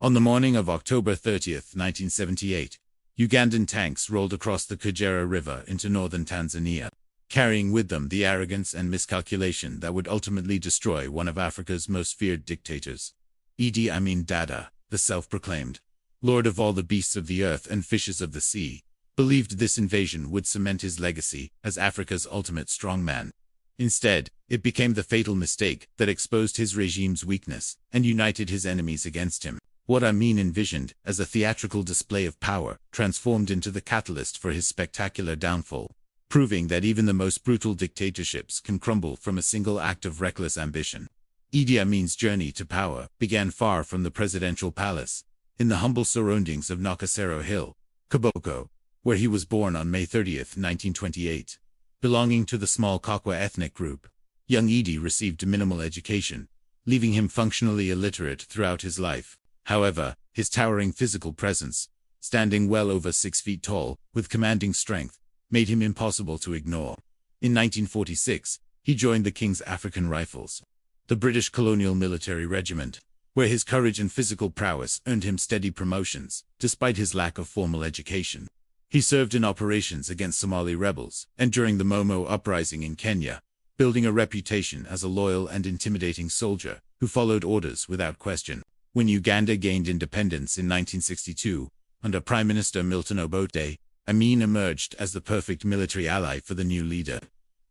On the morning of October 30th, 1978, Ugandan tanks rolled across the Kagera River into northern Tanzania, carrying with them the arrogance and miscalculation that would ultimately destroy one of Africa's most feared dictators. Idi Amin Dada, the self-proclaimed Lord of all the beasts of the earth and fishes of the sea, believed this invasion would cement his legacy as Africa's ultimate strongman. Instead, it became the fatal mistake that exposed his regime's weakness and united his enemies against him. What Amin envisioned as a theatrical display of power transformed into the catalyst for his spectacular downfall, proving that even the most brutal dictatorships can crumble from a single act of reckless ambition. Idi Amin's journey to power began far from the presidential palace, in the humble surroundings of Nakasero Hill, Koboko, where he was born on May 30, 1928. Belonging to the small Kakwa ethnic group, young Idi received minimal education, leaving him functionally illiterate throughout his life. However, his towering physical presence, standing well over 6 feet tall, with commanding strength, made him impossible to ignore. In 1946, he joined the King's African Rifles, the British colonial military regiment, where his courage and physical prowess earned him steady promotions, despite his lack of formal education. He served in operations against Somali rebels and during the Momo uprising in Kenya, building a reputation as a loyal and intimidating soldier who followed orders without question. When Uganda gained independence in 1962, under Prime Minister Milton Obote, Amin emerged as the perfect military ally for the new leader.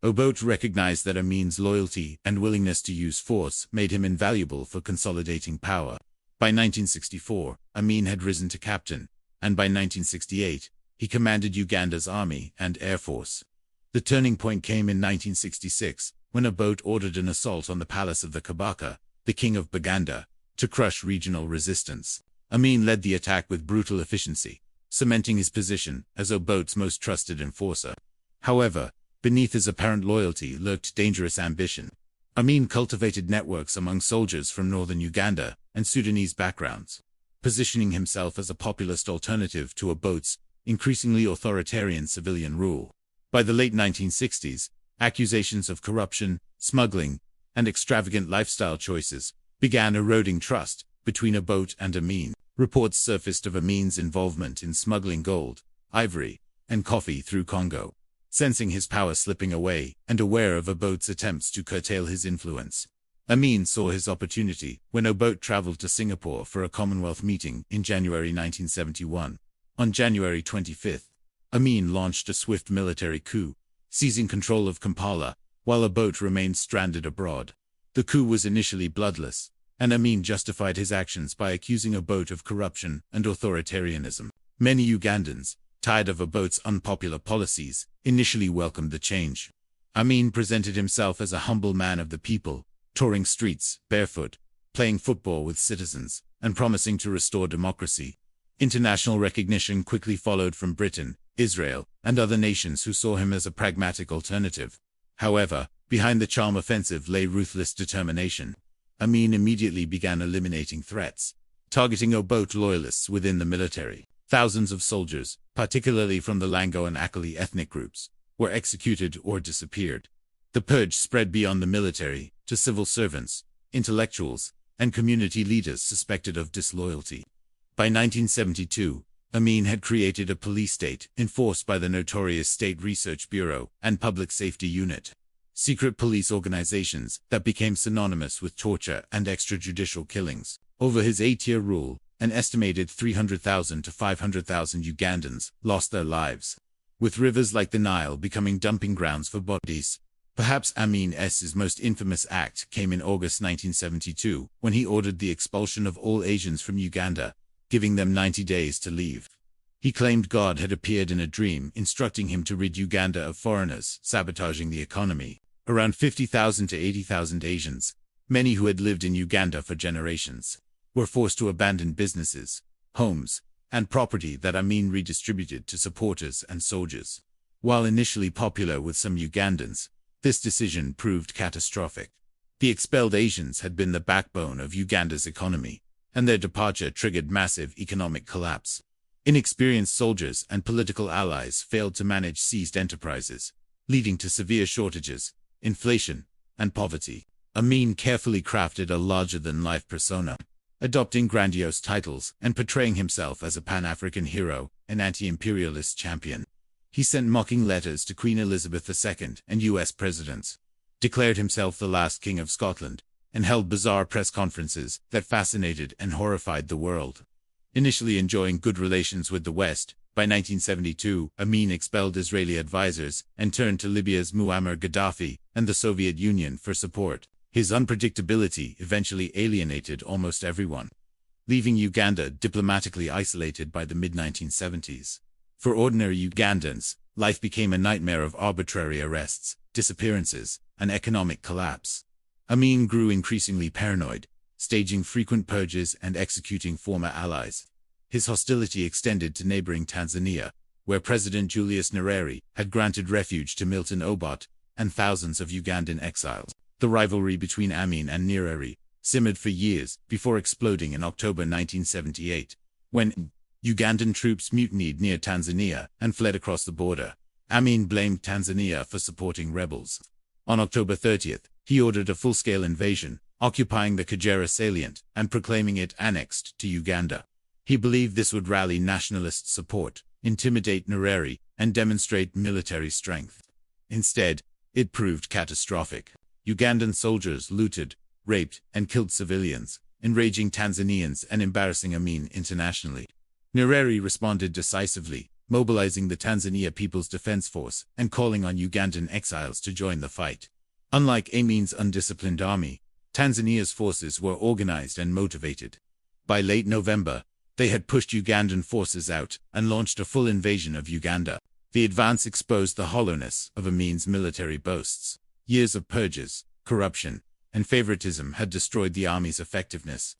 Obote recognized that Amin's loyalty and willingness to use force made him invaluable for consolidating power. By 1964, Amin had risen to captain, and by 1968, he commanded Uganda's army and air force. The turning point came in 1966, when Obote ordered an assault on the palace of the Koboko, the king of Uganda, to crush regional resistance. Amin led the attack with brutal efficiency, cementing his position as Obote's most trusted enforcer. However, beneath his apparent loyalty lurked dangerous ambition. Amin cultivated networks among soldiers from northern Uganda and Sudanese backgrounds, positioning himself as a populist alternative to Obote's increasingly authoritarian civilian rule. By the late 1960s, accusations of corruption, smuggling, and extravagant lifestyle choices began eroding trust between Obote and Amin. Reports surfaced of Amin's involvement in smuggling gold, ivory, and coffee through Congo. Sensing his power slipping away and aware of Obote's attempts to curtail his influence, Amin saw his opportunity when Obote traveled to Singapore for a Commonwealth meeting in January 1971. On January 25, Amin launched a swift military coup, seizing control of Kampala, while Obote remained stranded abroad. The coup was initially bloodless, and Amin justified his actions by accusing Obote of corruption and authoritarianism. Many Ugandans, tired of Obote's unpopular policies, initially welcomed the change. Amin presented himself as a humble man of the people, touring streets, barefoot, playing football with citizens, and promising to restore democracy. International recognition quickly followed from Britain, Israel, and other nations who saw him as a pragmatic alternative. However, behind the charm offensive lay ruthless determination. Amin immediately began eliminating threats, targeting Obote loyalists within the military. Thousands of soldiers, particularly from the Lango and Akali ethnic groups, were executed or disappeared. The purge spread beyond the military to civil servants, intellectuals, and community leaders suspected of disloyalty. By 1972, Amin had created a police state enforced by the notorious State Research Bureau and Public Safety Unit, secret police organizations that became synonymous with torture and extrajudicial killings. Over his 8-year rule, an estimated 300,000 to 500,000 Ugandans lost their lives, with rivers like the Nile becoming dumping grounds for bodies. Perhaps Amin's most infamous act came in August 1972, when he ordered the expulsion of all Asians from Uganda, giving them 90 days to leave. He claimed God had appeared in a dream, instructing him to rid Uganda of foreigners, sabotaging the economy. Around 50,000 to 80,000 Asians, many who had lived in Uganda for generations, were forced to abandon businesses, homes, and property that Amin redistributed to supporters and soldiers. While initially popular with some Ugandans, this decision proved catastrophic. The expelled Asians had been the backbone of Uganda's economy, and their departure triggered massive economic collapse. Inexperienced soldiers and political allies failed to manage seized enterprises, leading to severe shortages, inflation, and poverty. Amin carefully crafted a larger-than-life persona. adopting grandiose titles and portraying himself as a Pan-African hero, an anti-imperialist champion. He sent mocking letters to Queen Elizabeth II and US presidents, declared himself the last king of Scotland, and held bizarre press conferences that fascinated and horrified the world. Initially enjoying good relations with the West, by 1972, Amin expelled Israeli advisors and turned to Libya's Muammar Gaddafi and the Soviet Union for support. His unpredictability eventually alienated almost everyone, leaving Uganda diplomatically isolated by the mid-1970s. For ordinary Ugandans, life became a nightmare of arbitrary arrests, disappearances, and economic collapse. Amin grew increasingly paranoid, staging frequent purges and executing former allies. His hostility extended to neighboring Tanzania, where President Julius Nyerere had granted refuge to Milton Obote and thousands of Ugandan exiles. The rivalry between Amin and Nyerere simmered for years before exploding in October 1978, when Ugandan troops mutinied near Tanzania and fled across the border. Amin blamed Tanzania for supporting rebels. On October 30th, he ordered a full-scale invasion, occupying the Kagera salient and proclaiming it annexed to Uganda. He believed this would rally nationalist support, intimidate Nyerere, and demonstrate military strength. Instead, it proved catastrophic. Ugandan soldiers looted, raped, and killed civilians, enraging Tanzanians and embarrassing Amin internationally. Nyerere responded decisively, mobilizing the Tanzania People's Defense Force and calling on Ugandan exiles to join the fight. Unlike Amin's undisciplined army, Tanzania's forces were organized and motivated. By late November, they had pushed Ugandan forces out and launched a full invasion of Uganda. The advance exposed the hollowness of Amin's military boasts. Years of purges, corruption, and favoritism had destroyed the army's effectiveness.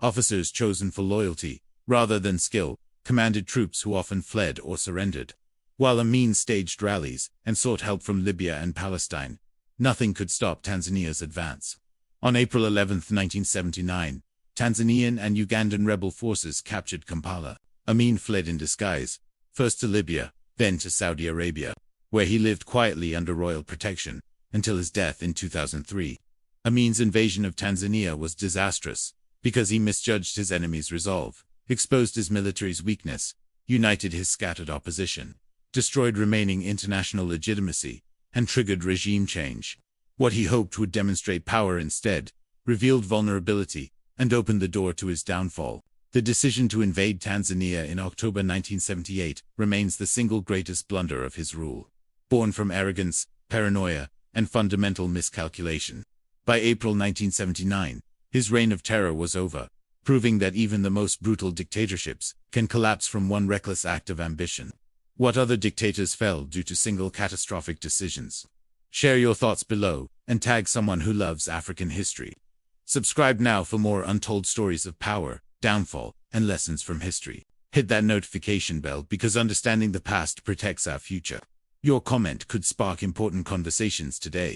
Officers chosen for loyalty, rather than skill, commanded troops who often fled or surrendered. While Amin staged rallies and sought help from Libya and Palestine, nothing could stop Tanzania's advance. On April 11, 1979, Tanzanian and Ugandan rebel forces captured Kampala. Amin fled in disguise, first to Libya, then to Saudi Arabia, where he lived quietly under royal protection, until his death in 2003. Amin's invasion of Tanzania was disastrous, because he misjudged his enemy's resolve, exposed his military's weakness, united his scattered opposition, destroyed remaining international legitimacy, and triggered regime change. What he hoped would demonstrate power instead revealed vulnerability and opened the door to his downfall. The decision to invade Tanzania in October 1978 remains the single greatest blunder of his rule, born from arrogance, paranoia, and fundamental miscalculation. By April 1979, his reign of terror was over, proving that even the most brutal dictatorships can collapse from one reckless act of ambition. What other dictators fell due to single catastrophic decisions? Share your thoughts below, and tag someone who loves African history. Subscribe now for more untold stories of power, downfall, and lessons from history. Hit that notification bell because understanding the past protects our future. Your comment could spark important conversations today.